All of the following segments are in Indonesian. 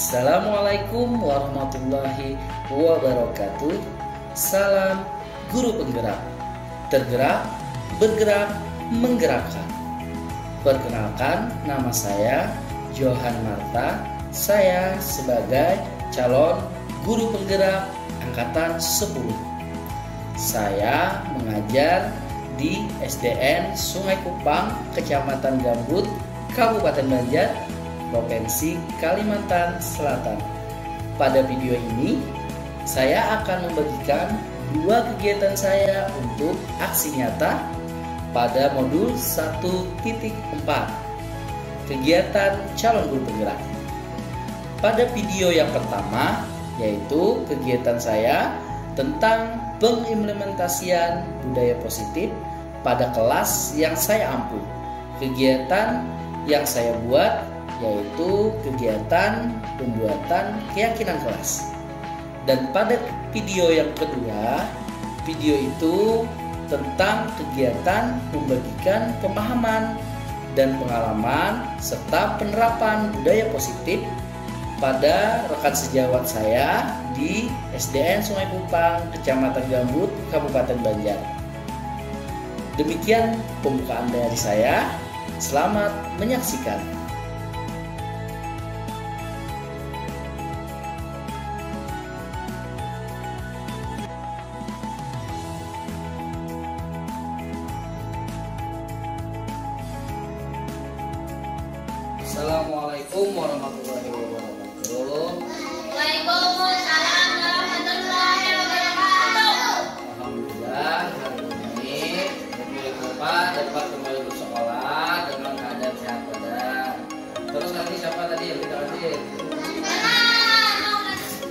Assalamualaikum warahmatullahi wabarakatuh. Salam guru penggerak. Tergerak, bergerak, menggerakkan. Perkenalkan, nama saya Johan Marta. Saya sebagai calon guru penggerak angkatan 10. Saya mengajar di SDN Sungai Kupang, Kecamatan Gambut, Kabupaten Banjar, Provinsi Kalimantan Selatan. Pada video ini, saya akan membagikan 2 kegiatan saya untuk aksi nyata pada modul 1.4 kegiatan calon guru penggerak. Pada video yang pertama, yaitu kegiatan saya tentang pengimplementasian budaya positif pada kelas yang saya ampu. Kegiatan yang saya buat yaitu kegiatan pembuatan keyakinan kelas. Dan pada video yang kedua, video itu tentang kegiatan membagikan pemahaman dan pengalaman serta penerapan budaya positif pada rekan sejawat saya di SDN Sungai Kupang, Kecamatan Gambut, Kabupaten Banjar. Demikian pembukaan dari saya. Selamat menyaksikan. Assalamualaikum warahmatullahi wabarakatuh. Waalaikumsalam warahmatullahi wabarakatuh. Alhamdulillah, hari ini pemilik Bapak dapat kembali bersekolah dengan keadaan sehat badan. Terus nanti siapa tadi yang kita hadir?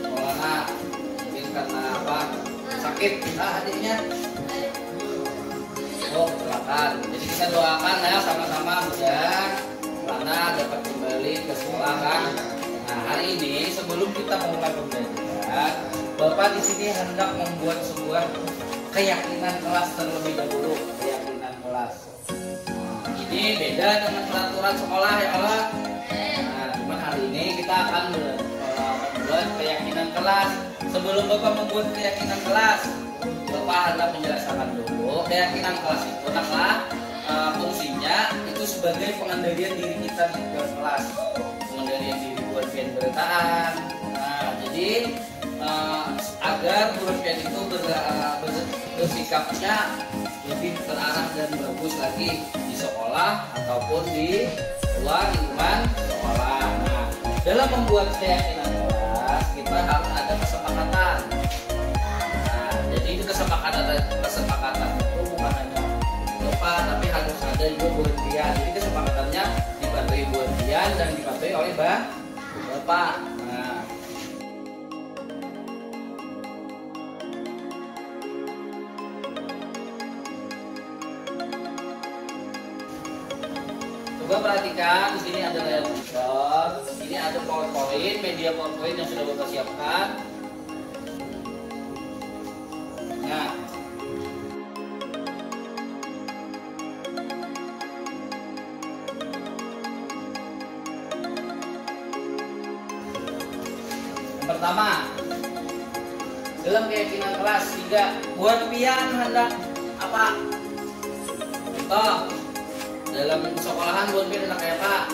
Maulana. Mungkin karena apa? Sakit adiknya. Oh, silakan. Jadi kita doakan ya sama-sama mudah Maulana dapat kembali ke sekolah kan. Nah, hari ini sebelum kita memulai pembelajaran, Bapak di sini hendak membuat sebuah keyakinan kelas terlebih dahulu. Keyakinan kelas. Ini beda dengan peraturan sekolah ya Allah. Nah, cuma hari ini kita akan membuat keyakinan kelas. Sebelum Bapak membuat keyakinan kelas, Bapak hendak menjelaskan dulu keyakinan kelas itu fungsinya itu sebagai pengendalian diri kita di dalam kelas, pengendalian diri buat pemberitaan. Nah, jadi agar guru itu bersikapnya lebih terarah dan bagus lagi di sekolah ataupun di luar lingkungan sekolah. Nah, dalam membuat keyakinan kelas kita harus ada kesepakatan. Nah, jadi itu kesepakatan itu bukan hanya lupa, tapi harus ada juga buatian. Jadi kesepakatannya dipatuhi buatian dan dipatuhi oleh Bapak. Nah, coba perhatikan, di sini ada layar monitor, ini ada PowerPoint, media PowerPoint yang sudah Bapak siapkan. Nah, pertama, dalam keyakinan kelas 3, buat pian hendak apa? Contoh, dalam sekolahan buat pian hendak kayak apa?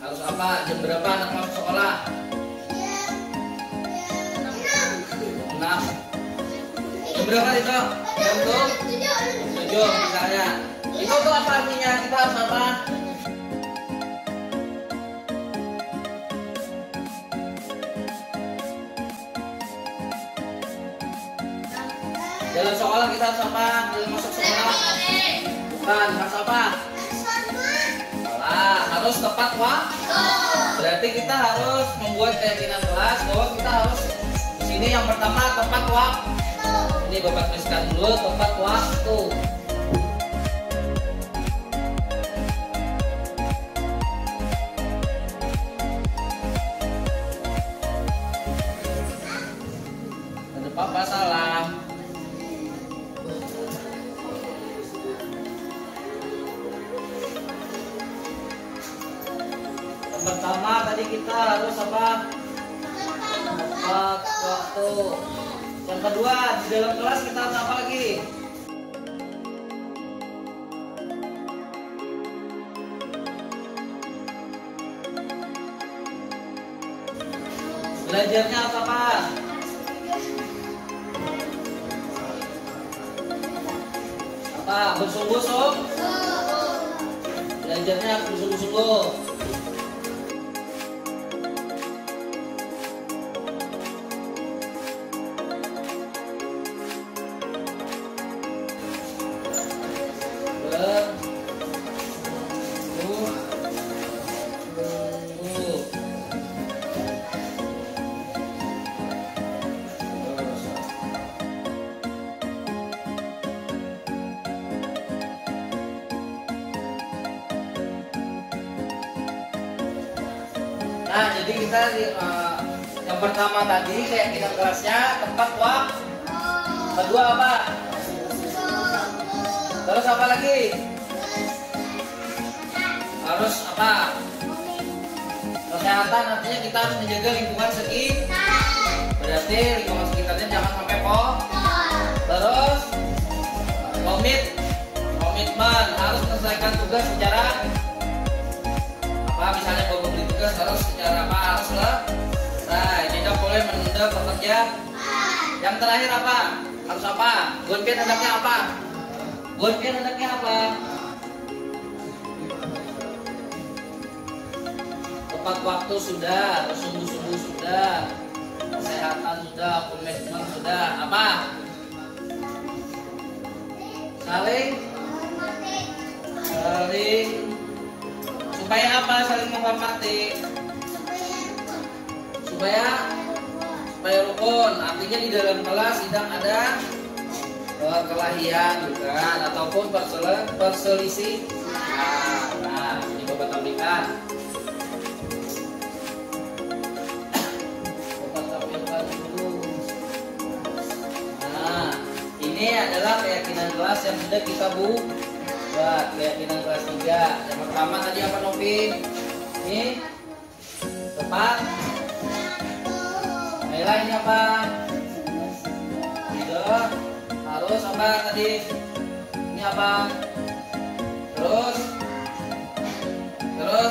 Harus apa? Jam berapa anak masuk sekolah? 6. Jam berapa itu? Jam 7 misalnya. Itu tuh apa artinya? Kita harus apa? Dalam sekolah kita harus apa? Dalam masuk sekolah? Bukan, harus apa? Salah, harus tepat waktu. Berarti kita harus membuat keyakinan kelas bahwa kita harus di sini yang pertama tepat waktu. Ini Bapak tuliskan dulu tepat waktu. Ada apa salah? pertama tadi kita harus apa? Tepat waktu. Yang kedua, di dalam kelas kita harus apa lagi? Belajarnya apa, Pak? Apa? Bersungguh-sungguh? Belajarnya bersungguh-sungguh. Nah, jadi kita yang pertama tadi keyakinan kerasnya tepat waktu. Kedua apa? Terus apa lagi? Harus apa? Kesehatan, artinya kita harus menjaga lingkungan sekitar. Berarti lingkungan sekitarnya jangan sampai Terus komitmen harus menyelesaikan tugas secara apa? Misalnya kalau beri tugas harus secara apa? Harus selesai. Tidak boleh menunda pekerjaan. Yang terakhir apa? Harus apa? Gonpian hendaknya apa? Gonpian hendaknya apa? Tepat waktu sudah, sungguh-sungguh sudah, kesehatan sudah, komitmen sudah, apa? Saling supaya apa? Saling menghormati. Supaya rukun. Artinya di dalam kelas tidak ada kelahian bukan ataupun perselisih. Nah, ini Bapak tampilkan. Nah, ini adalah keyakinan kelas yang sudah kita buat. Keyakinan kelas 3. Yang pertama tadi apa, Novi? Ini tepat. Nilai ini apa? Tidak. Harus apa tadi? Ini apa? Terus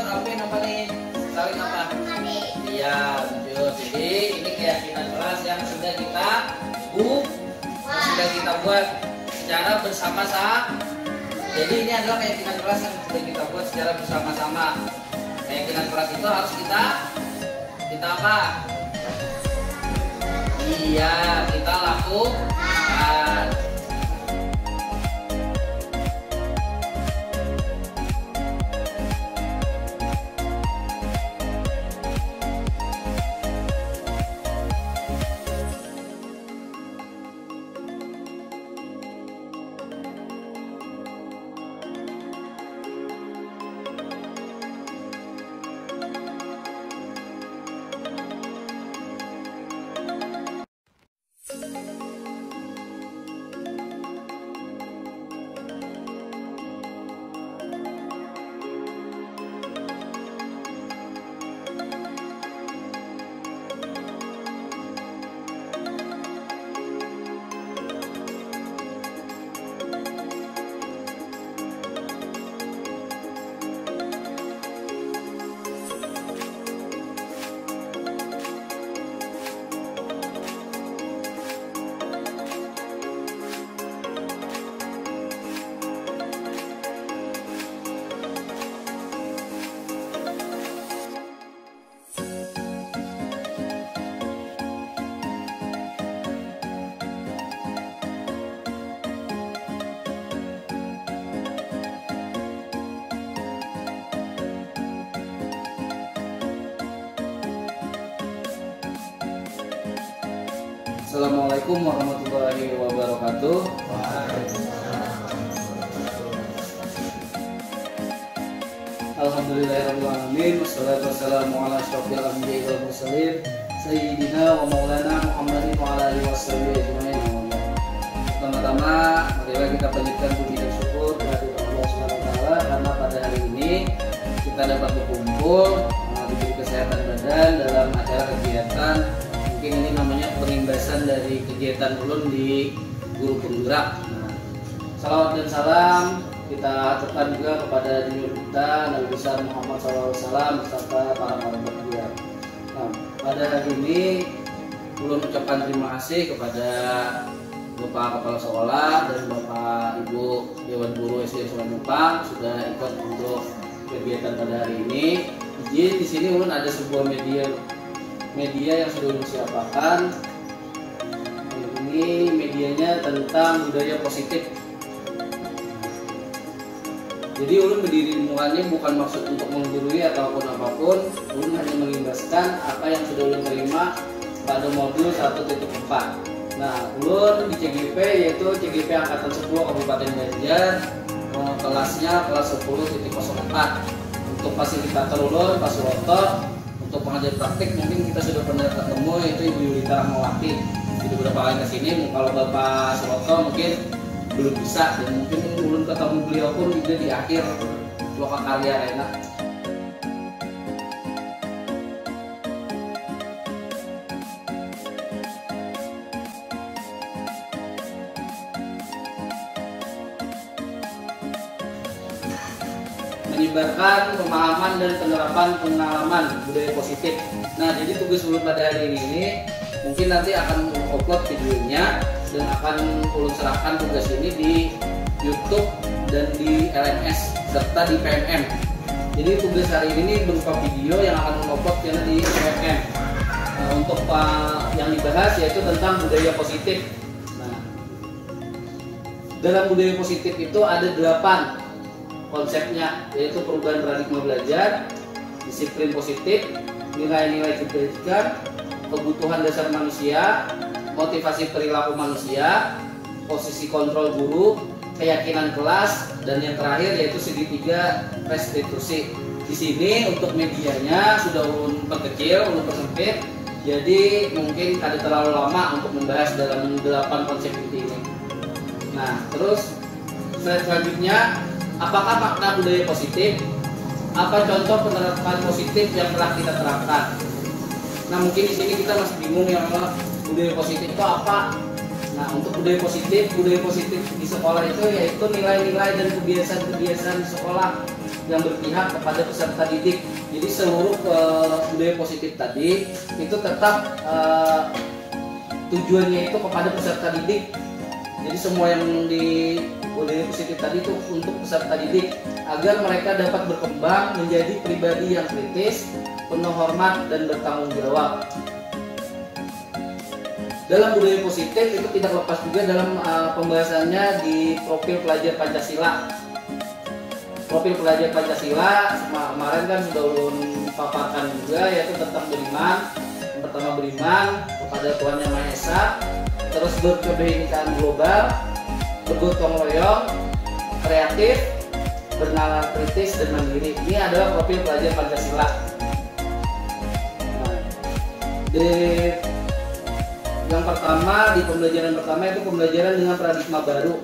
Alvin apa nih? Saling apa? Iya, betul. Jadi ini keyakinan kelas yang sudah kita buat secara bersama-sama. Jadi ini adalah keyakinan kelas yang sudah kita buat secara bersama-sama. Keyakinan kelas itu harus kita apa? Iya, kita lakukan. Assalamualaikum warahmatullahi wabarakatuh. Alhamdulillahirabbil alamin wassalatu wassalamu ala asyrofil anbiya'i wal mursalin sayyidina wa maulana Muhammadin wa ala alihi washabihi ajmain. Pertama-tama marilah kita panjatkan puji dan syukur kehadirat Allah Subhanahu wa taala karena pada hari ini kita dapat berkumpul di kesehatan badan dalam acara kegiatan. Mungkin ini namanya pengimbasan dari kegiatan ulun di guru penggerak. Nah, salawat dan salam kita aturkan juga kepada junior kita Nabi besar Muhammad SAW beserta para dia. Nah, pada hari ini ulun ucapkan terima kasih kepada Bapak Kepala Sekolah dan Bapak Ibu Dewan Guru SD Sekolah Numpang sudah ikut untuk kegiatan pada hari ini. Jadi di sini ulun ada sebuah media yang sudah ulun siapkan. Ini medianya tentang budaya positif. Jadi ulun berdiri mulanya bukan maksud untuk menggurui ataupun apapun, ulun hanya mengimbaskan apa yang sudah ulun terima pada modul 1.4. Nah, ulun di CGP yaitu CGP Angkatan 10 Kabupaten Banjar, kelasnya kelas 10.04. Untuk fasilitator ulun, Pak Suwoto, untuk pengajar praktik mungkin kita sudah pernah ketemu, yaitu Ibu Yulita Rahmawati. Jadi beberapa kali kesini, kalau Bapak Suwoto mungkin belum bisa, dan mungkin ulun ketemu beliau pun juga di akhir Lokakarya Arena. Menyebarkan pemahaman dan penerapan pengalaman budaya positif. Nah, jadi tugas ulun pada hari ini mungkin nanti akan upload videonya dan akan ulun serahkan tugas ini di YouTube dan di LMS serta di PMM. Jadi tugas hari ini berupa video yang akan upload di PMM. Nah, untuk yang dibahas yaitu tentang budaya positif. Nah, dalam budaya positif itu ada 8 konsepnya, yaitu perubahan paradigma belajar, disiplin positif, nilai-nilai kebaikan, kebutuhan dasar manusia, motivasi perilaku manusia, posisi kontrol guru, keyakinan kelas, dan yang terakhir yaitu segitiga restitusi. Di sini untuk medianya sudah ulun perkecil, ulun persempit, jadi mungkin ada terlalu lama untuk membahas dalam 8 konsep ini. Nah, terus slide selanjutnya, apakah makna budaya positif? Apa contoh penerapan positif yang telah kita terapkan? Nah, mungkin di sini kita masih bingung ya, budaya positif itu apa? Nah, untuk budaya positif di sekolah itu yaitu nilai-nilai dan kebiasaan-kebiasaan di sekolah yang berpihak kepada peserta didik. Jadi seluruh budaya positif tadi itu tetap tujuannya itu kepada peserta didik. Jadi semua yang di budaya positif tadi itu untuk peserta didik agar mereka dapat berkembang menjadi pribadi yang kritis, penuh hormat dan bertanggung jawab. Dalam budaya positif itu tidak lepas juga dalam pembahasannya di profil pelajar Pancasila. Profil pelajar Pancasila kemarin kan sudah ulun paparkan juga, yaitu tentang beriman. Yang pertama beriman kepada Tuhan Yang Maha Esa, terus berkebinekaan global, bergotong royong, kreatif, bernalar kritis dan mandiri. Ini adalah profil pelajar Pancasila. Nah, yang pertama di pembelajaran pertama itu pembelajaran dengan paradigma baru.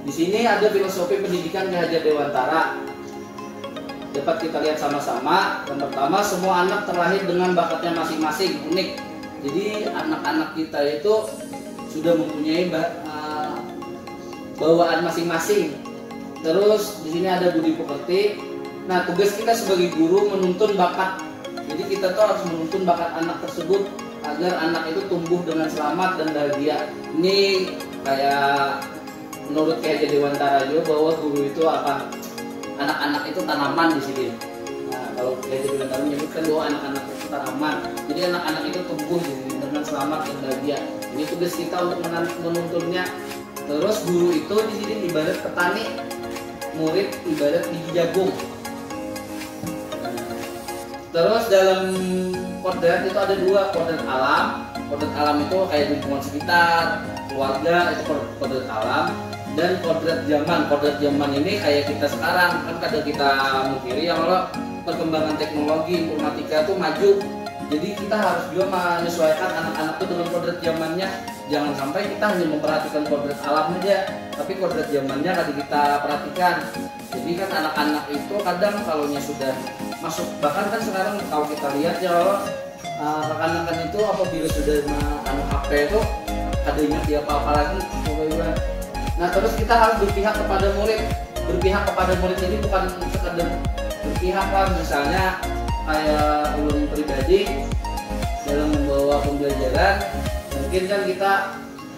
Di sini ada filosofi pendidikan Ki Hajar Dewantara. Dapat kita lihat sama-sama. Yang pertama, semua anak terlahir dengan bakatnya masing-masing, unik. Jadi anak-anak kita itu sudah mempunyai bawaan masing-masing. Terus di sini ada budi pekerti. Nah, tugas kita sebagai guru menuntun bakat. Jadi kita tuh harus menuntun bakat anak tersebut agar anak itu tumbuh dengan selamat dan bahagia. Ini kayak menurut Ki Hajar Dewantara juga bahwa guru itu apa? Anak-anak itu tanaman di sini. Nah, kalau Ki Hajar Dewantara menyebutkan bahwa anak-anak itu tanaman. Jadi anak-anak itu tumbuh dengan selamat dan bahagia. Ini tugas kita untuk menuntunnya. Terus guru itu di sini ibarat petani, murid ibarat biji jagung. Terus dalam kodrat itu ada 2, kodrat alam. Kodrat alam itu kayak lingkungan sekitar, keluarga, itu kodrat alam. Dan kodrat zaman. Kodrat zaman ini kayak kita sekarang, kan kadang kita mengkiri ya kalau perkembangan teknologi informatika itu maju. Jadi kita harus juga menyesuaikan anak-anak itu dengan kodrat zamannya. Jangan sampai kita hanya memperhatikan kodrat alam aja, tapi kodrat zamannya kadang kita perhatikan. Jadi kan anak-anak itu kadang kalaunya sudah masuk. Bahkan kan sekarang kalau kita lihat ya rekan-rekan itu apabila sudah anu HP itu ada ingat dia apa lagi pokoknya. Nah terus kita harus berpihak kepada murid. Berpihak kepada murid ini bukan sekedar berpihak lah, misalnya kayak ulun pribadi dalam membawa pembelajaran. Mungkin kan kita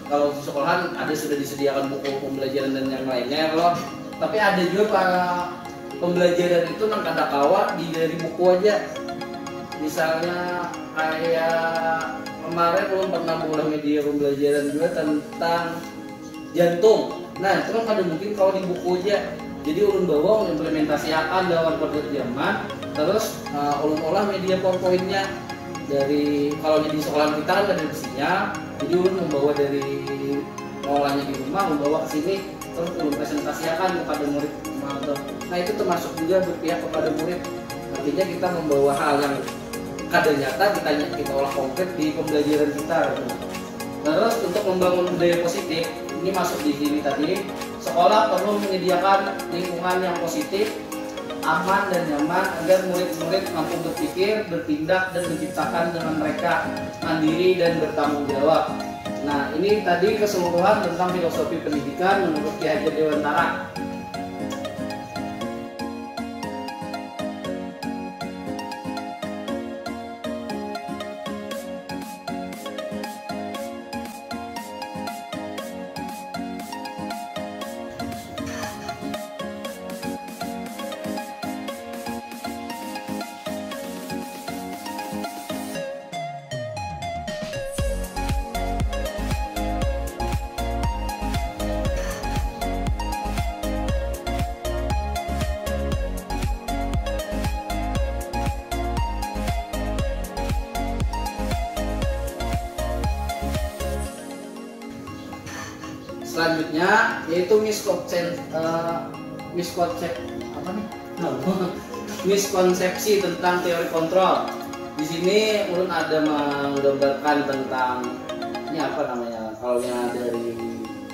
kalau di sekolahan ada sudah disediakan buku pembelajaran dan yang lainnya loh. Tapi ada juga para pembelajaran itu nang kada kawa dari buku aja. Misalnya kayak kemarin belum pernah mengulang media pembelajaran juga tentang jantung. Nah itu kan kada mungkin kalau di buku aja. Jadi ulun bawa mengimplementasikan dalam kode zaman. Terus ulun olah media PowerPoint-nya dari kalau di sekolah kita kan ada besinya. Jadi ulun membawa dari olahnya di rumah, membawa ke sini, terus ulun presentasikan kepada murid. Nah itu termasuk juga berpihak kepada murid. Artinya kita membawa hal yang kada nyata kita olah konkret di pembelajaran kita. Terus untuk membangun budaya positif, ini masuk di sini tadi. Sekolah perlu menyediakan lingkungan yang positif, aman dan nyaman agar murid-murid mampu berpikir, bertindak dan menciptakan dengan mereka mandiri dan bertanggung jawab. Nah ini tadi keseluruhan tentang filosofi pendidikan menurut Ki Hajar Dewantara. Selanjutnya yaitu miskonsepsi tentang teori kontrol. Di sini ulun ada menggambarkan tentang ini apa namanya, kalau yang dari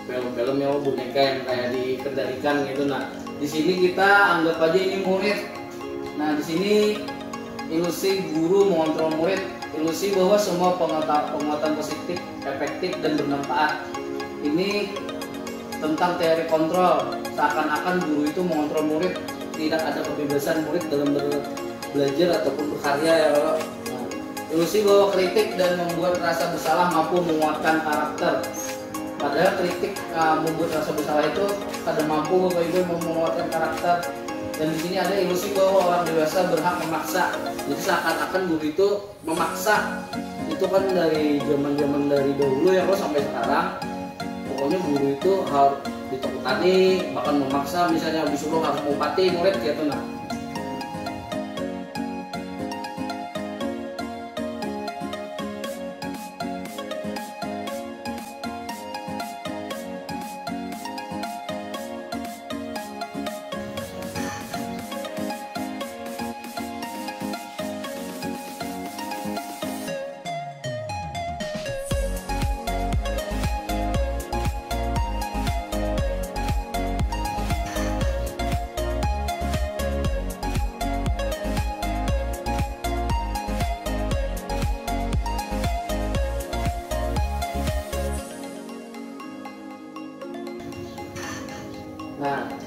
film-film ya boneka yang kayak dikendalikan gitu. Nah di sini kita anggap aja ini murid. Nah di sini ilusi guru mengontrol murid, ilusi bahwa semua penguatan positif, efektif dan bermanfaat. Ini tentang teori kontrol, seakan-akan guru itu mengontrol murid, tidak ada kebebasan murid dalam belajar ataupun berkarya ya. Nah, ilusi bahwa kritik dan membuat rasa bersalah mampu menguatkan karakter. Padahal kritik membuat rasa bersalah itu kada mampu Bapak Ibu menguatkan karakter. Dan di sini ada ilusi bahwa orang dewasa berhak memaksa. Jadi seakan-akan guru itu memaksa. Itu kan dari zaman-zaman dari dahulu ya sampai sekarang. Pokoknya guru itu harus ditekutani, bahkan memaksa, misalnya disuruh harus mengupati murid gitu. Nah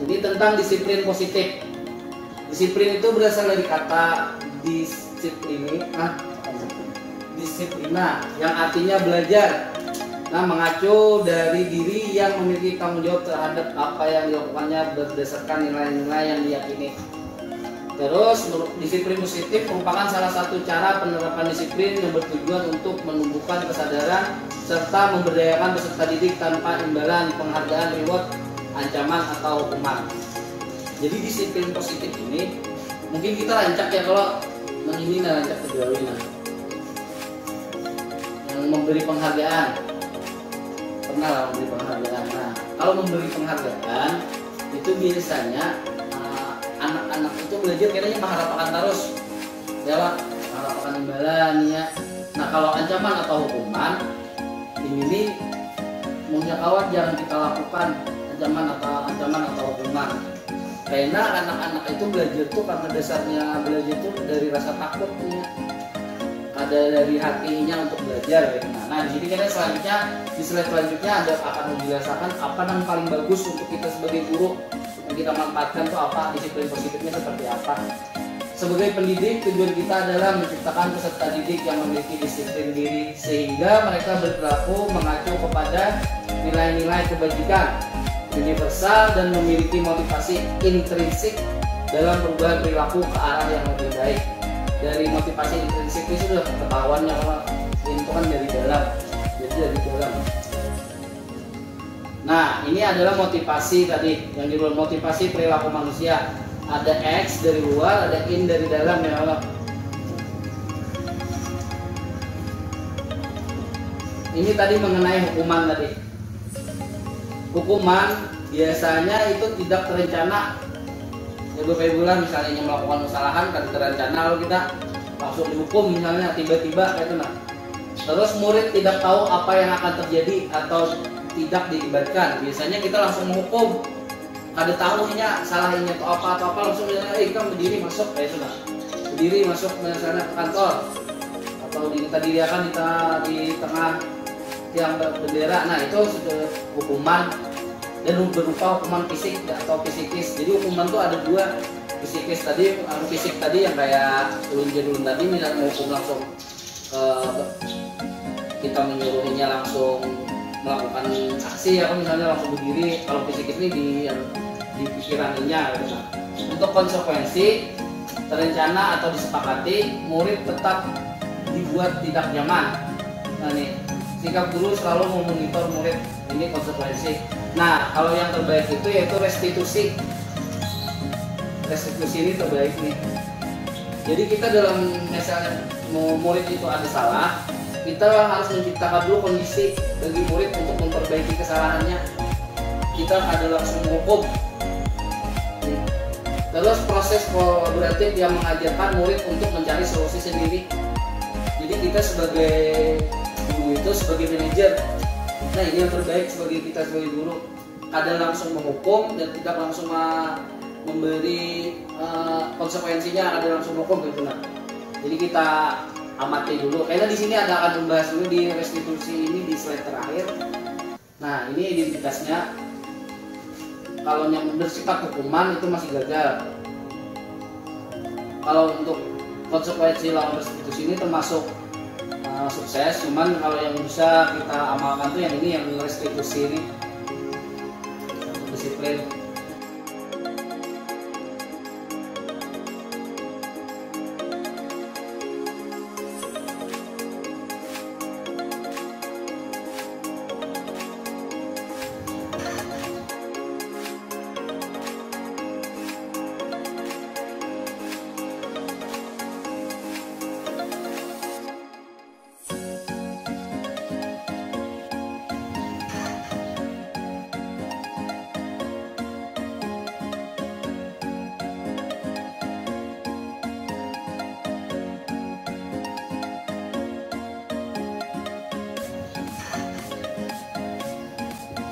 ini tentang disiplin positif. Disiplin itu berasal dari kata disiplina yang artinya belajar. Nah, mengacu dari diri yang memiliki tanggung jawab terhadap apa yang dilakukannya berdasarkan nilai-nilai yang diyakini. Terus, disiplin positif merupakan salah satu cara penerapan disiplin yang bertujuan untuk menumbuhkan kesadaran serta memberdayakan peserta didik tanpa imbalan, penghargaan, reward, ancaman atau hukuman. Jadi disiplin positif ini mungkin kita rancak ya, kalau ini rancak pegawai yang memberi penghargaan, pernah lah memberi penghargaan. Nah kalau memberi penghargaan itu biasanya anak-anak itu belajar kayaknya mengharapkan terus ya Pak, mengharapkan imbalan ya. Nah kalau ancaman atau hukuman ini maunya kawan jangan kita lakukan ancaman atau hukuman. Karena anak-anak itu belajar tuh karena dasarnya belajar tuh dari rasa takutnya, ada dari hatinya untuk belajar. Nah, di sini kita selanjutnya di slide selanjutnya ada akan menjelaskan apa yang paling bagus untuk kita sebagai guru yang kita manfaatkan tuh apa, disiplin positifnya seperti apa. Sebagai pendidik, tujuan kita adalah menciptakan peserta didik yang memiliki disiplin diri sehingga mereka berperilaku mengacu kepada nilai-nilai kebajikan universal dan memiliki motivasi intrinsik dalam perubahan perilaku ke arah yang lebih baik. Dari motivasi intrinsik itu sudah ketahuan ya, itu kan dari dalam, jadi dari dalam. Nah, ini adalah motivasi tadi yang di luar, motivasi perilaku manusia. Ada X dari luar, ada in dari dalam ya Allah. Ini tadi mengenai hukuman tadi. Hukuman biasanya itu tidak terencana. Ya Bapak Ibu lah, misalnya yang melakukan kesalahan kan terencana, lalu kita langsung dihukum misalnya tiba-tiba kayak itu nah. Terus murid tidak tahu apa yang akan terjadi atau tidak dilibatkan. Biasanya kita langsung menghukum. Ada tahunya salahnya atau apa langsung kita berdiri masuk kayak itu nah. Berdiri masuk misalnya ke kantor atau kita diriakan di tengah tiang bendera. Nah, itu sudah hukuman dan berupa hukuman fisik atau psikis. Jadi hukuman tuh ada dua, psikis tadi, fisik tadi yang kayak ulun tadi misalnya hukum langsung kita menyuruhnya langsung melakukan aksi ya, misalnya langsung berdiri. Kalau psikis ini di pikirannya gitu. Untuk konsekuensi terencana atau disepakati, murid tetap dibuat tidak nyaman. Nah nih, sikap guru selalu memonitor murid, ini konsekuensi. Nah, kalau yang terbaik itu yaitu restitusi. Restitusi ini terbaik nih. Jadi kita dalam misalnya murid itu ada salah, kita harus menciptakan dulu kondisi bagi murid untuk memperbaiki kesalahannya. Kita ada langsung menghukum. Terus proses kolaboratif yang mengajarkan murid untuk mencari solusi sendiri. Jadi kita sebagai guru itu sebagai manajer. Nah, ini yang terbaik sebagai kita sebagai guru. Kadang langsung menghukum dan tidak langsung memberi konsekuensinya, ada langsung menghukum gitu nah. Jadi kita amati dulu. Karena di sini ada akan membahas dulu di restitusi ini di slide terakhir. Nah, ini identitasnya. Kalau yang bersifat hukuman itu masih gagal. Kalau untuk konsekuensi lawan restitusi ini termasuk sukses. Cuman kalau yang bisa kita amalkan tuh yang ini, yang restitusi ini, disiplin.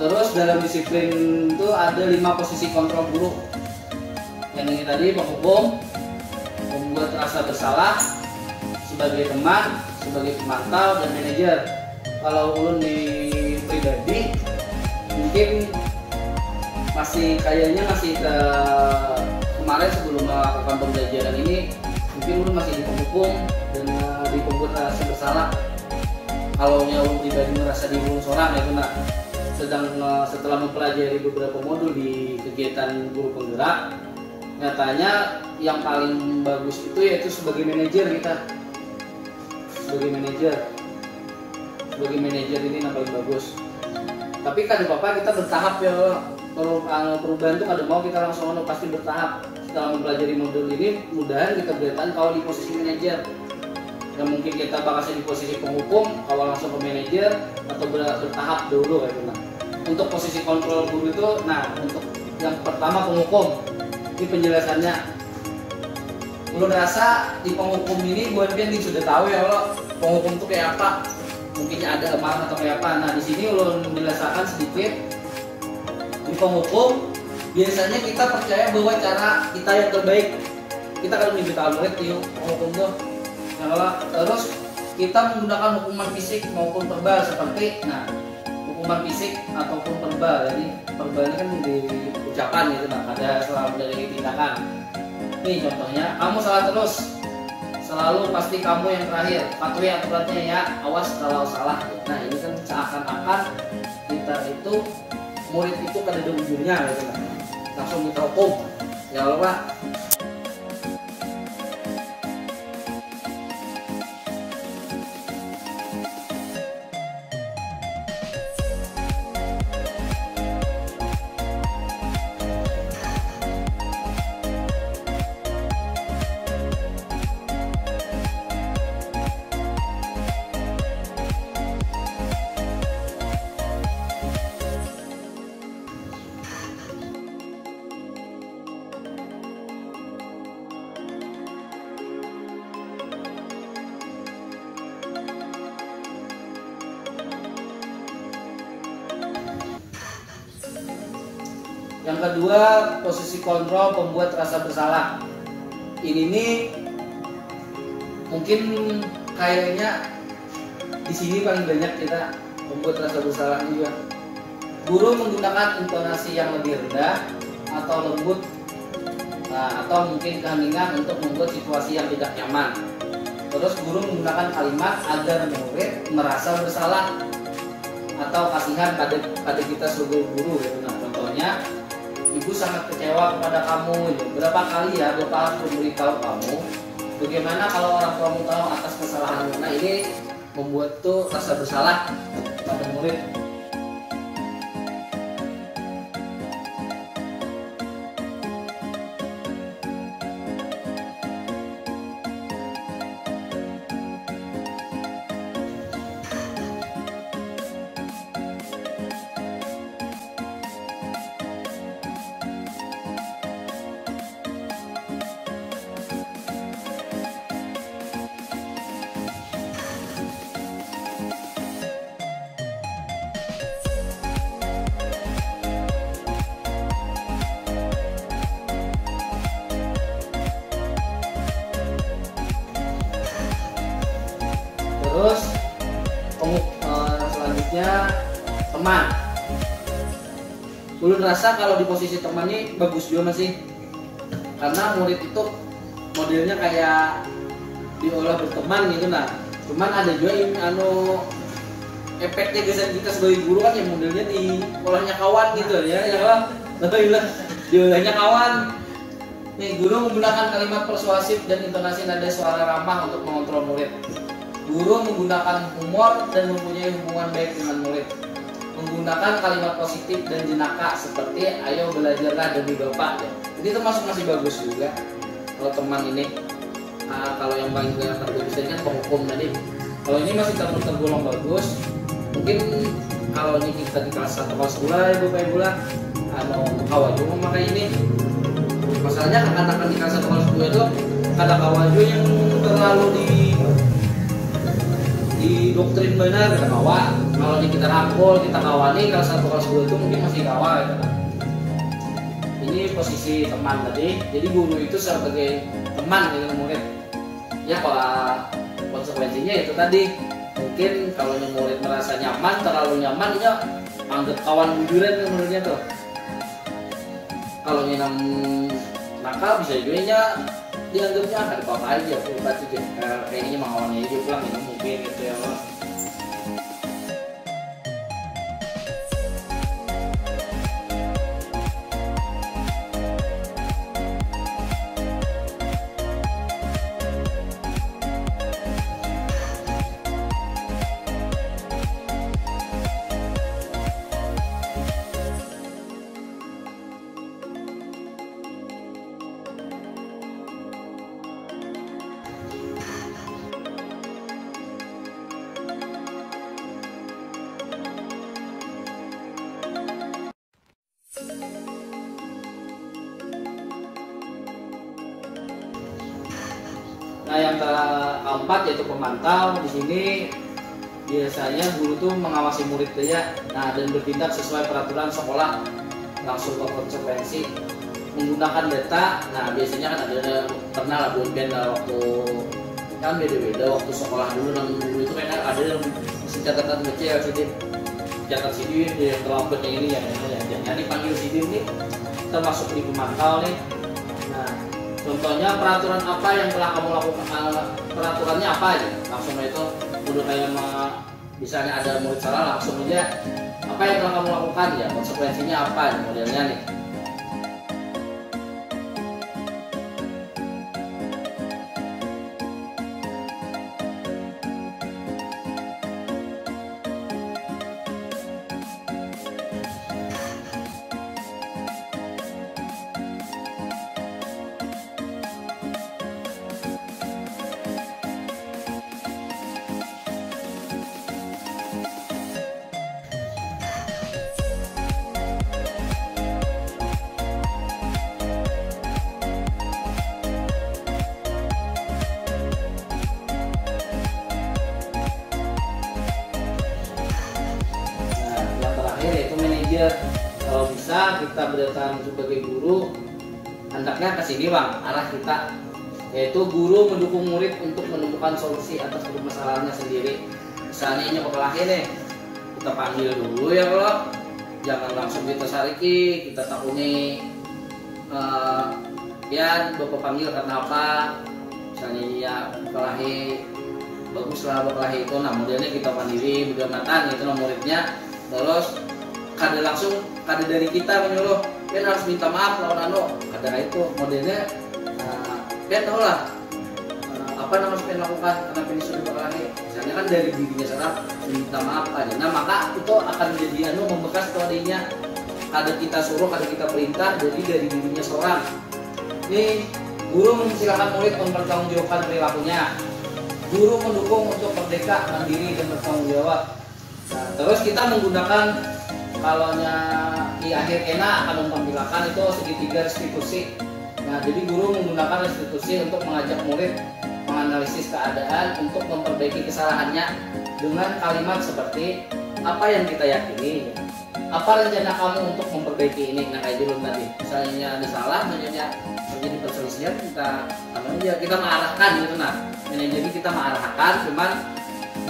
Terus dalam disiplin itu ada 5 posisi kontrol guru. Yang ini tadi penghukum, membuat rasa bersalah, sebagai teman, sebagai pemantau, dan manajer. Kalau ulun di pribadi mungkin kayaknya masih kemarin sebelum melakukan pembelajaran ini mungkin ulun masih di penghukum dan di pembuat rasa bersalah. Kalau ulun pribadi merasa diri ulun seorang ya benar. Setelah mempelajari beberapa modul di kegiatan guru penggerak, nyatanya yang paling bagus itu yaitu sebagai manajer kita. Sebagai manajer ini yang paling bagus. Tapi kadang kita bertahap ya. Kalau perubahan itu kadang mau kita langsung pasti bertahap. Setelah mempelajari modul ini, mudahan kita bertahan kalau di posisi manajer. Yang mungkin kita bakal di posisi penghukum, kalau langsung ke manajer atau bertahap dulu kayak gitu. Untuk posisi kontrol guru itu, nah untuk yang pertama penghukum, ini penjelasannya. Ulun rasa di penghukum ini buat dia sudah tahu ya lo penghukum itu kayak apa, mungkinnya ada amarah atau kayak apa. Nah di sini ulun menjelaskan sedikit. Di penghukum biasanya kita percaya bahwa cara kita yang terbaik kita kalau diberitahu murid yuk hukum tuh terus kita menggunakan hukuman fisik maupun verbal seperti hukuman fisik ataupun verbal. Jadi verbal ini kan diucapkan gitu, ada selalu dari tindakan. Nih contohnya, kamu salah terus, selalu pasti kamu yang terakhir, patuhi aturannya ya, awas kalau salah. Nah ini kan seakan-akan kita itu murid itu kan ada ujungnya gitu kan, langsung kita hukum ya Allah. Yang kedua, posisi kontrol pembuat rasa bersalah. Ini nih mungkin kayaknya di sini paling banyak kita membuat rasa bersalah juga. Guru menggunakan intonasi yang lebih rendah atau lembut, atau mungkin keheningan untuk membuat situasi yang tidak nyaman. Terus guru menggunakan kalimat agar murid merasa bersalah atau kasihan pada kita sebagai guru. Nah, contohnya, ibu sangat kecewa kepada kamu. Berapa kali ya Bapak harus memberitahu kamu bagaimana kalau orang tuamu tahu atas kesalahanmu. Nah ini membuat tuh rasa bersalah pada murid. Terus selanjutnya teman. Ulun rasa kalau di posisi teman ini bagus juga masih, karena murid itu modelnya kayak diolah berteman gitu. Nah cuman ada juga yang efeknya geser kita sebagai guru kan yang modelnya diolahnya kawan gitu ya diolahnya kawan. Nih guru menggunakan kalimat persuasif dan intonasi nada suara ramah untuk mengontrol murid. Guru menggunakan humor dan mempunyai hubungan baik dengan murid. Menggunakan kalimat positif dan jenaka seperti ayo belajarlah demi Bapak. Jadi termasuk masih bagus juga kalau teman ini. Kalau yang paling bagus kan penghukum tadi. Kalau ini masih tergolong bagus. Mungkin kalau ini kita di kelas 1 kelas 2 ibu ibu lah, kawaju memakai ini. Masalahnya anak-anak di kelas 1 kelas 2 itu ada kawaju yang terlalu di doktrin benar kita kawal. Kalau kita rangkul kita kawani kelas 1 kelas 2 itu mungkin masih kawal gitu. Ini posisi teman tadi, jadi guru itu sebagai teman dengan murid ya. Kalau konsekuensinya itu tadi, mungkin kalau murid merasa nyaman, terlalu nyaman ya anggap kawan bujuran menurutnya tuh. Kalau nyenam nakal bisa juga nya dianggapnya ada apa-apa aja, obat itu kayaknya mengawannya dia pulang ini mungkin gitu ya Allah. Nah, yang keempat yaitu pemantau. Di sini biasanya guru tuh mengawasi murid ya, dan bertindak sesuai peraturan sekolah. langsung ke konsekuensi menggunakan data. Nah biasanya kan ada pernah lah Bonben waktu kan beda-beda waktu sekolah dulu itu kan ada yang mesti catatan kecil Sidin, catat Sidin yang terlambat yang ini yang dipanggil Sidin nih termasuk di pemantau nih. Nah contohnya peraturan apa yang telah kamu lakukan, peraturannya apa aja langsung itu udah kayak misalnya ada murid salah langsung aja apa yang telah kamu lakukan ya konsekuensinya apa ya, modelnya nih. Yaitu manajer. Kalau bisa kita berdasarkan sebagai guru hendaknya ke sini bang arah kita, yaitu guru mendukung murid untuk menemukan solusi atas permasalahannya sendiri. Misalnya ini kepala nih kita panggil dulu ya, kalau jangan langsung kita sariki kita takuni ya bapak panggil karena apa, misalnya ya kepala baguslah kepala itu. Nah modelnya kita pandiri bergamatan itu muridnya, terus kada langsung kada dari kita menyuruh kan harus minta maaf lawan kada itu modelnya. Dia tahu lah apa yang harus lakukan karena ini sudah berkali misalnya kan dari dirinya sendiri minta maaf aja. Nah maka itu akan menjadi membekas tadinya kada kita suruh kada kita perintah, jadi dari dirinya seorang. Ini guru mempersilahkan murid mempertanggungjawabkan perilakunya, guru mendukung untuk merdeka mandiri dan bertanggung jawab. Nah, terus kita menggunakan kalau di akhir kena akan menampilkan itu segitiga restitusi. Nah, jadi guru menggunakan restitusi untuk mengajak murid menganalisis keadaan untuk memperbaiki kesalahannya dengan kalimat seperti apa yang kita yakini, apa rencana kamu untuk memperbaiki ini. Nah, kayak dulu tadi, misalnya ada salah, misalnya terjadi perselisihan, kita mengarahkan gitu. Nah, jadi kita mengarahkan, cuman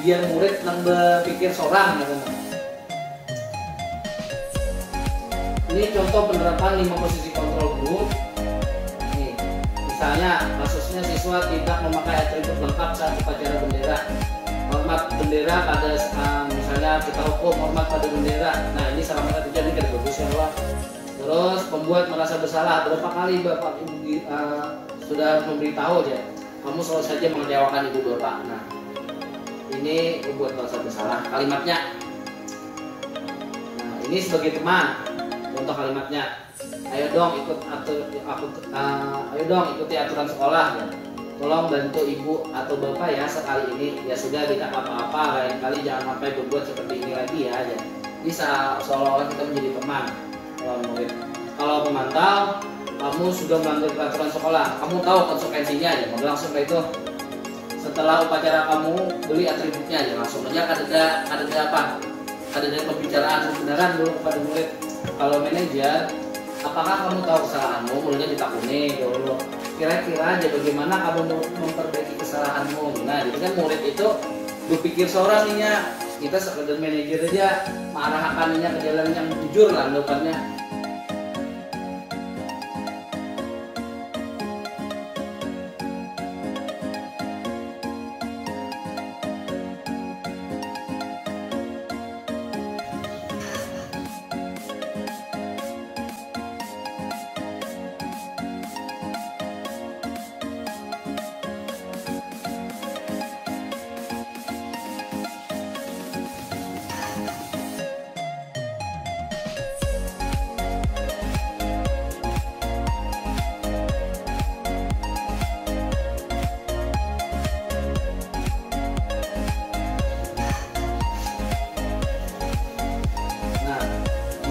biar murid yang berpikir seorang gitu. Ini contoh penerapan 5 posisi kontrol group. Nih, misalnya kasusnya siswa tidak memakai atribut lengkap saat upacara bendera. Hormat bendera pada misalnya kita hukum hormat pada bendera. Nah ini salah satu terjadi kan bagus ya Allah. Terus pembuat merasa bersalah. Berapa kali bapak ibu sudah memberitahu ya, kamu selalu saja mengecewakan ibu bapak. Nah ini pembuat merasa bersalah kalimatnya. Nah ini sebagai teman. Contoh kalimatnya, ayo dong ikuti aturan sekolah ya. Tolong bantu ibu atau bapak ya sekali ini. Ya sudah tidak apa-apa, lain kali jangan sampai berbuat seperti ini lagi ya. Jadi seolah-olah kita menjadi teman. Kalau memantau, kamu sudah melanggar peraturan sekolah, kamu tahu konsekuensinya aja. Langsung kayak itu. Setelah upacara kamu beli atributnya aja, langsung aja ada apa? Ada pembicaraan kebenaran dulu kepada murid. Kalau manajer, apakah kamu tahu kesalahanmu? Mulanya ditakuni dulu. Kira-kira aja bagaimana kamu memperbaiki kesalahanmu. Nah, jadi kan murid itu berpikir seorang nih ya. Kita sekedar manajer aja mengarahkannya ke jalan yang jujur lah depannya.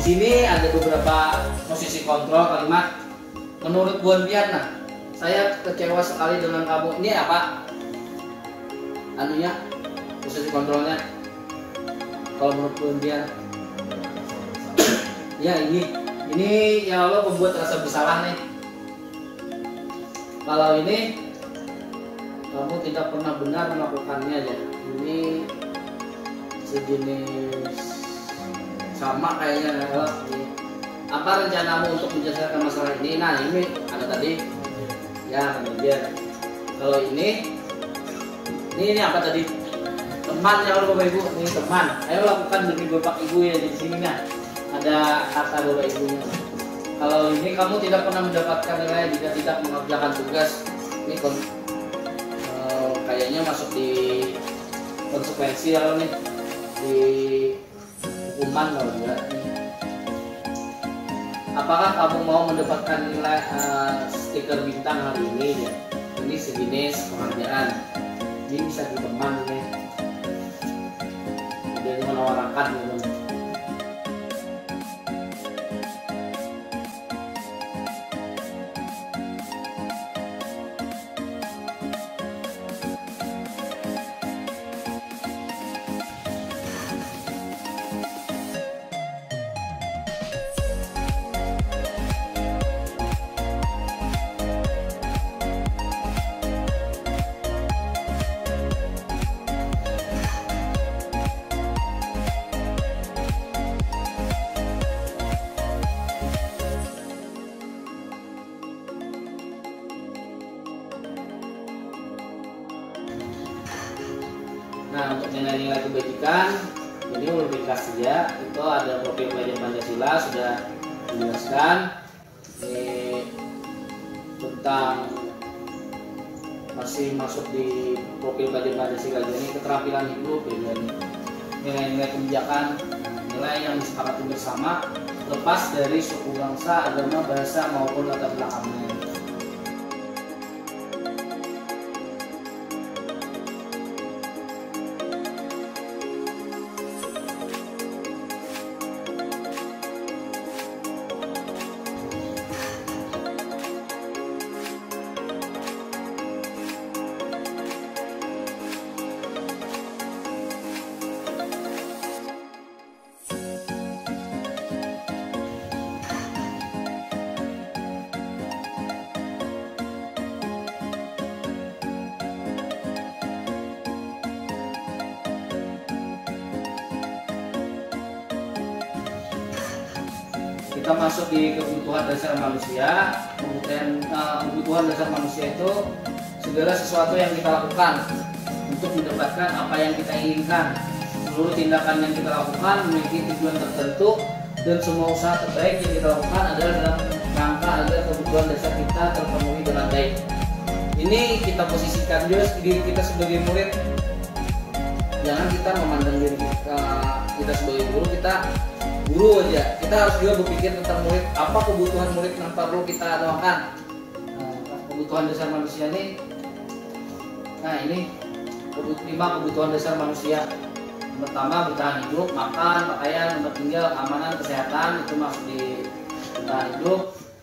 Di sini ada beberapa posisi kontrol kalimat. Menurut Bu Andiana, saya kecewa sekali dengan kamu. Ini apa? Anunya, posisi kontrolnya. Kalau menurut Bu Andiana, ya ini Ini yang Allah membuat rasa bersalah nih. Kalau ini kamu tidak pernah benar melakukannya aja. Ini sejenis sama kayaknya ya. Apa rencanamu untuk menyelesaikan masalah ini? Nah ini ada tadi ya kemudian kalau ini apa tadi? Teman ya Bapak Ibu, ini teman. Ayo lakukan demi Bapak Ibu ya di sini nah. Ada kata Bapak Ibunya. Kalau ini kamu tidak pernah mendapatkan nilai jika tidak mengerjakan tugas. Ini kayaknya masuk di konsekuensi kalau nih di hukuman kalau enggak. Apakah kamu mau mendapatkan nilai stiker bintang hari ini ya? Ini sejenis penghargaan. Ini bisa di teman nih. Jadi menawarkan gitu. Nah untuk nilai-nilai kebajikan ini lebih kelas ya, itu ada profil pelajar Pancasila sudah dijelaskan. Ini tentang masih masuk di profil pelajar Pancasila ini keterampilan hidup ya, nilai-nilai kebijakan, nilai yang disepakati bersama lepas dari suku, bangsa, agama, bahasa maupun latar belakangnya. Kita masuk di kebutuhan dasar manusia. Kebutuhan dasar manusia itu segala sesuatu yang kita lakukan untuk mendapatkan apa yang kita inginkan. Seluruh tindakan yang kita lakukan memiliki tujuan tertentu dan semua usaha terbaik yang kita lakukan adalah dalam rangka agar kebutuhan dasar kita terpenuhi dengan baik. Ini kita posisikan diri kita sebagai murid. Jangan kita memandang diri kita sebagai guru, kita guru aja. Kita harus juga berpikir tentang murid, apa kebutuhan murid yang perlu kita doakan. Kebutuhan dasar manusia ini, nah ini 5 kebutuhan dasar manusia. Pertama bertahan hidup, makan, pakaian, tempat tinggal, keamanan, kesehatan, itu masuk di bertahan hidup.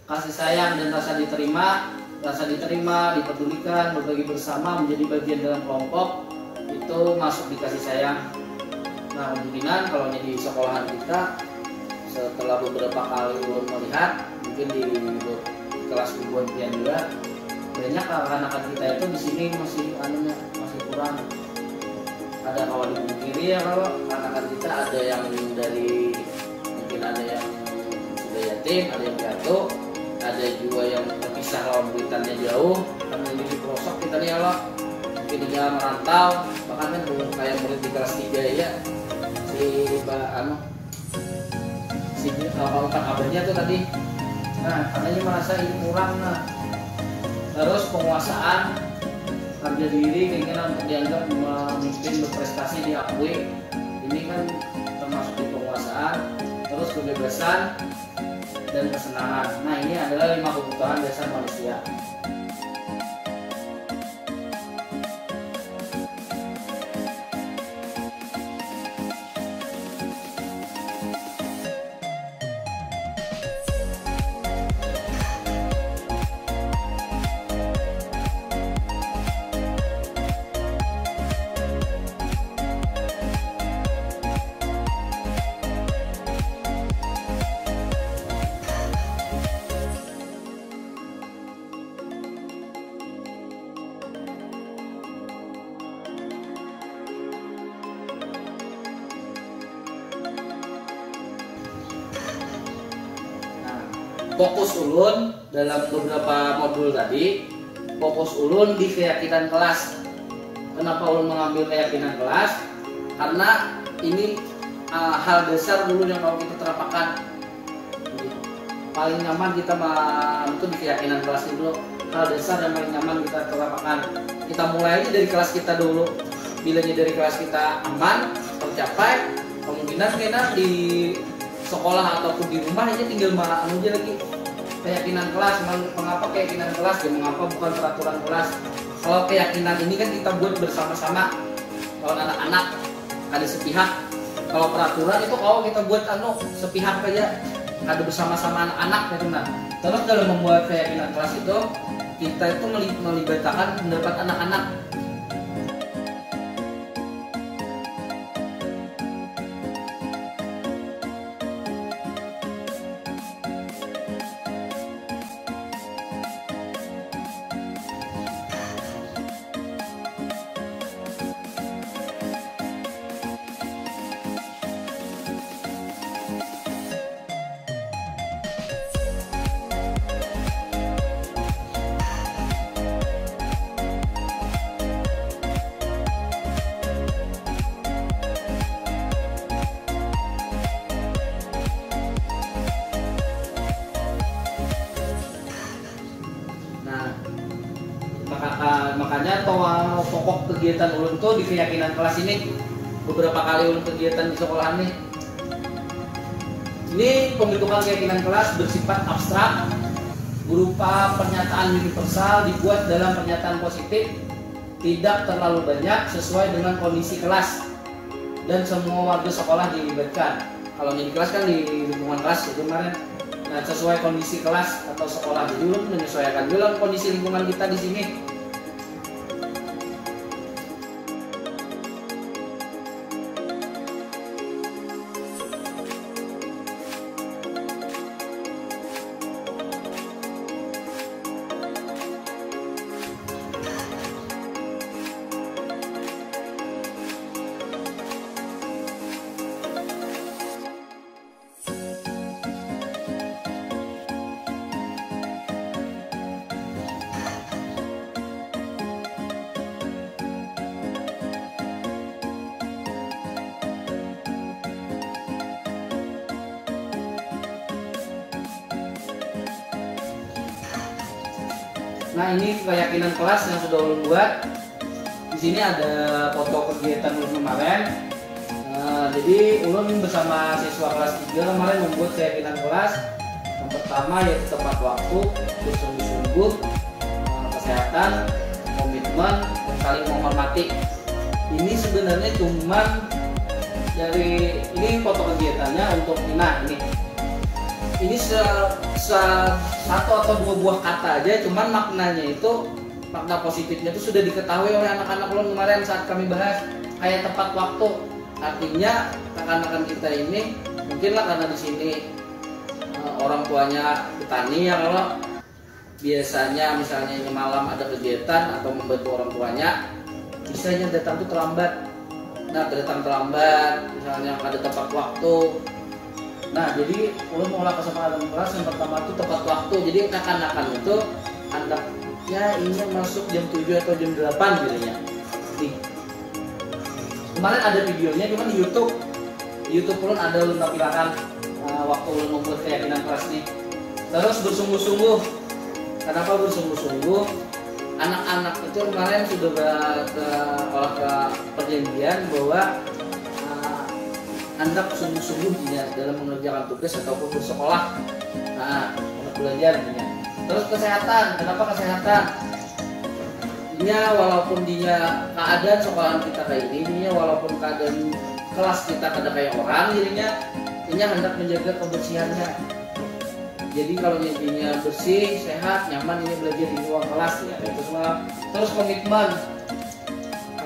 Kasih sayang dan rasa diterima, dipedulikan, berbagi bersama, menjadi bagian dalam kelompok, itu masuk di kasih sayang. Nah kemungkinan kalau di sekolahan kita setelah beberapa kali ulun melihat, mungkin di kelas ribuan pian juga banyak anak-anak kita itu di sini masih kurang. Ada kalau dipungkiri ya, kalau anak-anak kita ada yang dari mungkin ada yang sudah yatim, ada yang piatu, ada juga yang terpisah kalau beritanya jauh karena di pelosok kita nih ya, mungkin di jalan merantau, bahkan kan kayak murid di kelas 3 ya kalau kabarnya tuh tadi. Nah katanya merasa ini kurang. Nah terus penguasaan, harga diri, keinginan untuk dianggap memimpin, berprestasi, diakui, ini kan termasuk di penguasaan. Terus kebebasan dan kesenangan. Nah ini adalah 5 kebutuhan dasar manusia. fokus ulun dalam beberapa modul tadi, fokus ulun di keyakinan kelas. Kenapa ulun mengambil keyakinan kelas? Karena ini hal dasar dulu yang kalau kita terapkan. Paling nyaman kita itu di keyakinan kelas itu, hal dasar yang paling nyaman kita terapkan. Kita mulai aja dari kelas kita dulu. Bilanya dari kelas kita aman, tercapai, kemungkinan kita di sekolah ataupun di rumah aja tinggal aja lagi keyakinan kelas. Mengapa keyakinan kelas dan mengapa bukan peraturan kelas? Kalau keyakinan ini kan kita buat bersama-sama. Kalau anak-anak ada sepihak. Kalau peraturan itu kalau kita buat sepihak aja, ada bersama-sama anak-anak gitu. Nah, terus dalam membuat keyakinan kelas itu kita itu melibatkan pendapat anak-anak. Makanya pokok kegiatan ulun tuh di keyakinan kelas ini, beberapa kali ulun kegiatan di sekolah nih. Ini pembentukan keyakinan kelas bersifat abstrak, berupa pernyataan universal dibuat dalam pernyataan positif, tidak terlalu banyak, sesuai dengan kondisi kelas, dan semua warga sekolah dilibatkan. Kalau di kelas kan di lingkungan kelas itu kemarin. Nah, sesuai kondisi kelas atau sekolah, jadi ulun menyesuaikan dulu kondisi lingkungan kita di sini. Nah, ini keyakinan kelas yang sudah ulun buat. Di sini ada foto kegiatan ulun kemarin. Jadi ulun bersama siswa kelas 3 kemarin membuat keyakinan kelas. Yang pertama yaitu tepat waktu, bersungguh-sungguh, kesehatan, komitmen, dan saling menghormati. Ini sebenarnya cuman dari ini foto kegiatannya untuk ini satu atau dua buah kata aja, cuman maknanya itu, makna positifnya itu sudah diketahui oleh anak-anak ulun kemarin saat kami bahas. Kayak tepat waktu, artinya rekan-rekan kita ini mungkin lah karena di sini orang tuanya petani, ya kalau biasanya misalnya ini malam ada kegiatan atau membantu orang tuanya, misalnya datang tuh terlambat. Nah, datang terlambat, misalnya ada tepat waktu. Nah, jadi ulun mengolah kesempatan kelas yang pertama itu tepat waktu. Jadi akan-akan itu hendaknya ini masuk jam 7 atau jam 8 gitu ya. Nih. Kemarin ada videonya, cuman di YouTube. Di YouTube ulun ada ulun tampilkan waktu ulun membuat keyakinan kelas nih. Terus bersungguh-sungguh. Kenapa bersungguh-sungguh? Anak-anak itu kemarin sudah ke perjanjian bahwa hendak sungguh-sungguh dalam mengerjakan tugas ataupun bersekolah. Nah, untuk belajar ini. Terus kesehatan, kenapa kesehatan? Dia walaupun dia keadaan sekolahan kita kayak ini, walaupun keadaan kelas kita kada kayak orang, jadinya ini hendak menjaga kebersihannya. Jadi kalau jadinya bersih, sehat, nyaman ini belajar di ruang kelas ya. Itu semua. Terus komitmen.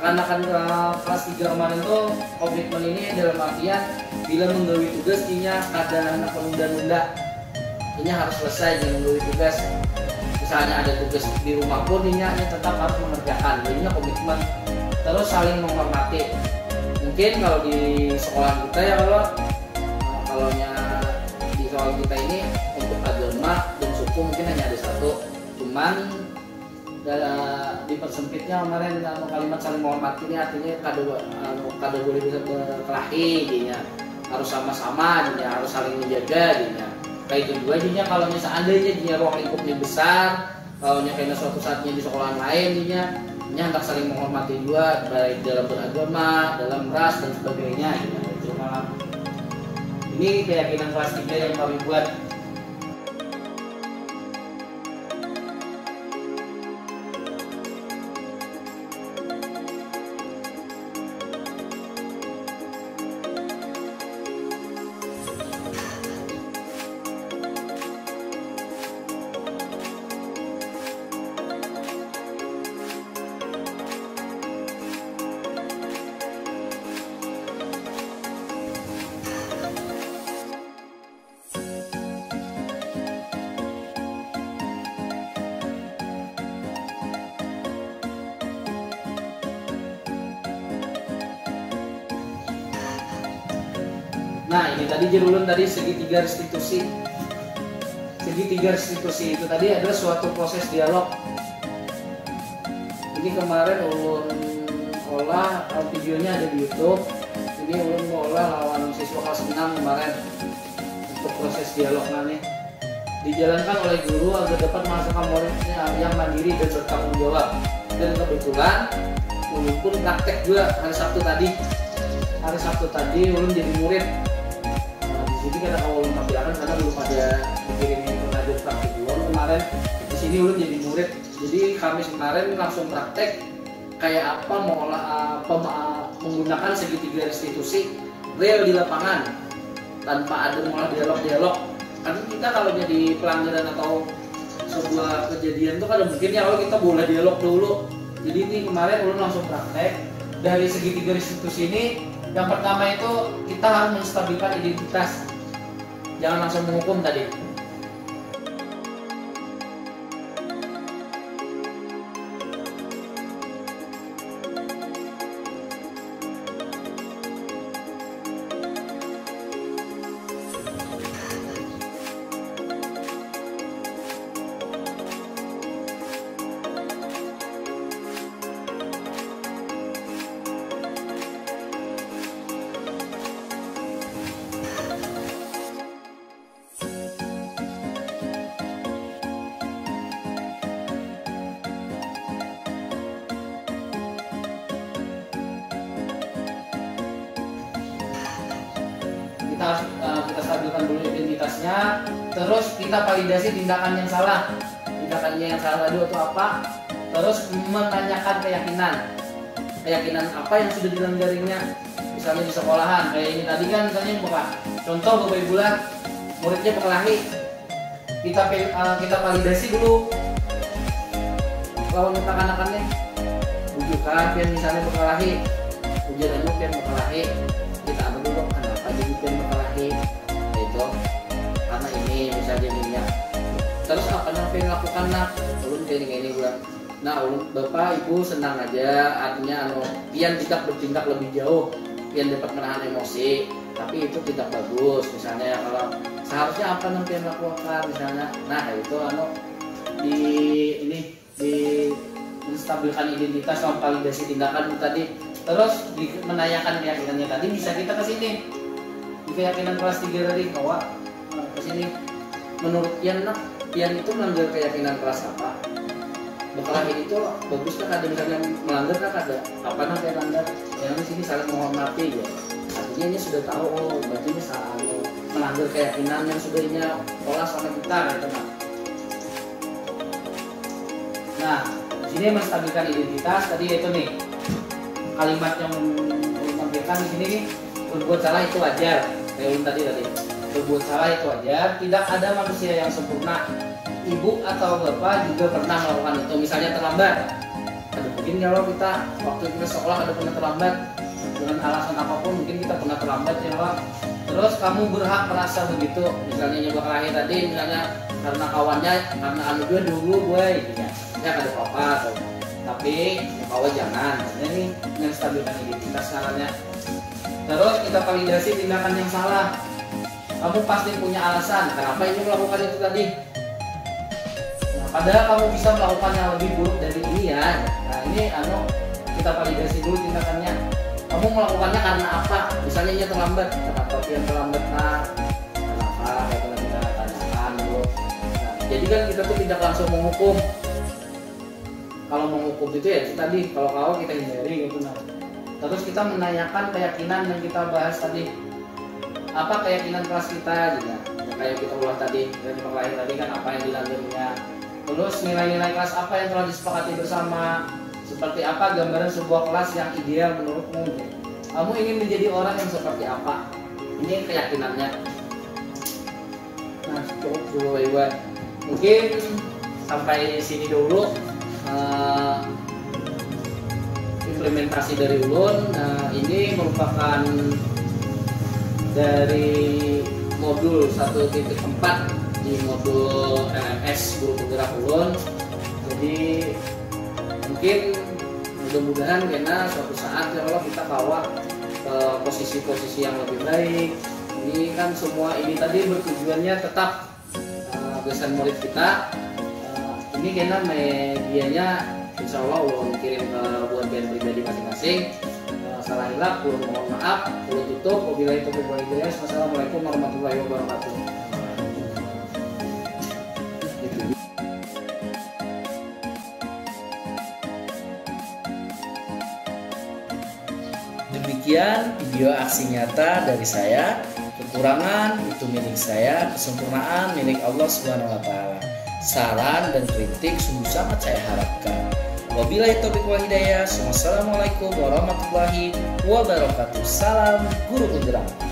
Akan kelas 3 kemarin tuh komitmen ini dalam artian bila menggawi tugas inya ada anak penunda-nunda, ini harus selesai dengan menggawi tugas. Misalnya ada tugas di rumah pun inya tetap harus mengerjakan, jadinya komitmen. Terus saling menghormati. Mungkin kalau di sekolah kita ya kalau di sekolah kita ini untuk agama buku mungkin hanya ada satu, cuman dipersempitnya kemarin kalimat saling menghormati ini artinya kada boleh bisa berkelahi jadinya, harus sama-sama jadinya, harus saling menjaga jadinya. Kayak itu juga jadinya kalau misalnya jadinya ruang lingkupnya besar, kalau kena suatu saatnya di sekolahan lain jadinya hendak saling menghormati juga, baik dalam beragama, dalam ras dan sebagainya jadinya. Itu malam ini keyakinan kelas 3 yang kami buat. Nah ini tadi Jerulun tadi segitiga restitusi. Segitiga restitusi itu tadi adalah suatu proses dialog. Ini kemarin ulun olah videonya ada di YouTube. Ini ulun mau olah lawan siswa kelas 6 kemarin untuk proses dialog nih. Dijalankan oleh guru agar dapat menghasilkan muridnya yang mandiri dan bertanggung jawab. Dan kebetulan ulun pun praktek juga hari Sabtu tadi. Hari Sabtu tadi ulun jadi murid. Jadi karena awal tampilan karena belum ada dikirimin pengajar praktik dulu kemarin di sini ulun jadi murid. Jadi Kamis kemarin langsung praktek kayak apa menggunakan segitiga restitusi real di lapangan tanpa ada mengolah dialog-dialog. Karena kita kalau jadi pelanggaran atau sebuah kejadian itu kan mungkin ya kalau kita boleh dialog dulu. Jadi ini kemarin ulun langsung praktek dari segitiga restitusi ini. Yang pertama itu kita harus menstabilkan identitas. Jangan langsung menghukum tadi. Kita stabilkan dulu identitasnya, terus kita validasi tindakan yang salah. Tindakannya yang salah tadi itu apa? Terus menanyakan keyakinan apa yang sudah dilanggarinya. Misalnya di sekolahan, kayak ini tadi kan misalnya bukan contoh Bapak Ibu lah, muridnya berkelahi. Kita validasi dulu lawan anak-anaknya. Bujukan pian misalnya berkelahi, ujian pian berkelahi. Kita ambil dulu kenapa jadi pian berkelahi, itu karena ini misalnya ini. Terus apa yang pengen lakukan nak? Ulun kayak ini bulan. Nah ulun bapak ibu senang aja, artinya pian tidak bertindak lebih jauh, pian dapat menahan emosi, tapi itu tidak bagus. Misalnya kalau seharusnya apa yang pian lakukan misalnya, nah itu di menstabilkan identitas sama validasi tindakan tadi. Terus menanyakan keyakinannya tadi bisa kita ke sini di keyakinan kelas 3 tadi bahwa ke sini menurut Pian itu melanggar keyakinan kelas apa? Berkelahi itu bagusnya ada misalnya melanggar kan ada apa namanya melanggar? Yang di sini saling menghormati ya. Artinya ini sudah tahu berarti ini salah melanggar keyakinan yang sudah ini olah sama kita gitu kan. Nah, di sini menstabilkan identitas tadi itu nih. Kalimat yang ditampilkan di sini nih, berbuat salah itu wajar. Kayak tadi berbuat salah itu wajar. Tidak ada manusia yang sempurna. Ibu atau bapak juga pernah melakukan itu. Misalnya terlambat. Ada mungkin kalau kita waktu kita sekolah ada pernah terlambat dengan alasan apapun, mungkin kita pernah terlambat ya Pak. Terus kamu berhak merasa begitu. Misalnya nyoba kelahi tadi, misalnya karena kawannya, karena anu gue dulu gue, gitu ya. Ya ada apa-apa atau tapi bahwa jangan. Ini menstabilkan identitas caranya. Terus kita validasi tindakan yang salah. Kamu pasti punya alasan kenapa ini melakukan itu tadi. padahal kamu bisa melakukan yang lebih buruk dari ini ya. Nah ini kita validasi dulu tindakannya. Kamu melakukannya karena apa? Misalnya ia terlambat, kenapa dia terlambat? Nah, kenapa? Kayak kita tanyakan dulu. Nah, jadi kan kita tuh tidak langsung menghukum. Kalau menghukum itu ya itu tadi, kalau kita hindari gitu. Nah, terus kita menanyakan keyakinan yang kita bahas tadi. Apa keyakinan kelas kita juga? Ya, kayak kita ulah tadi, dari lahir tadi kan apa yang dilalaminya. Terus nilai-nilai kelas apa yang telah disepakati bersama? Seperti apa gambaran sebuah kelas yang ideal menurutmu? Kamu ingin menjadi orang yang seperti apa? Ini keyakinannya. Nah, cukup dulu Iwan. Mungkin sampai sini dulu implementasi dari Ulun. Ini merupakan dari modul 1.4 di modul LMS Guru Penggerak Ulun. Jadi mungkin mudah-mudahan karena suatu saat ya Allah kita bawa ke posisi-posisi yang lebih baik. Ini kan semua ini tadi bertujuannya tetap besan murid kita. Ini karena medianya insya Allah kirim ke buat band pribadi masing-masing. Salah hilap, mohon maaf. Kalau tutup, wabillahi taufiq wal hidayah. Wassalamualaikum warahmatullahi wabarakatuh. Demikian video aksi nyata dari saya. Kekurangan itu milik saya, kesempurnaan milik Allah Subhanahu wa taala. Saran dan kritik sungguh sangat saya harapkan. Wabillahi taufiq wal hidayah. Wassalamualaikum warahmatullahi wabarakatuh. Salam Guru Penggerak.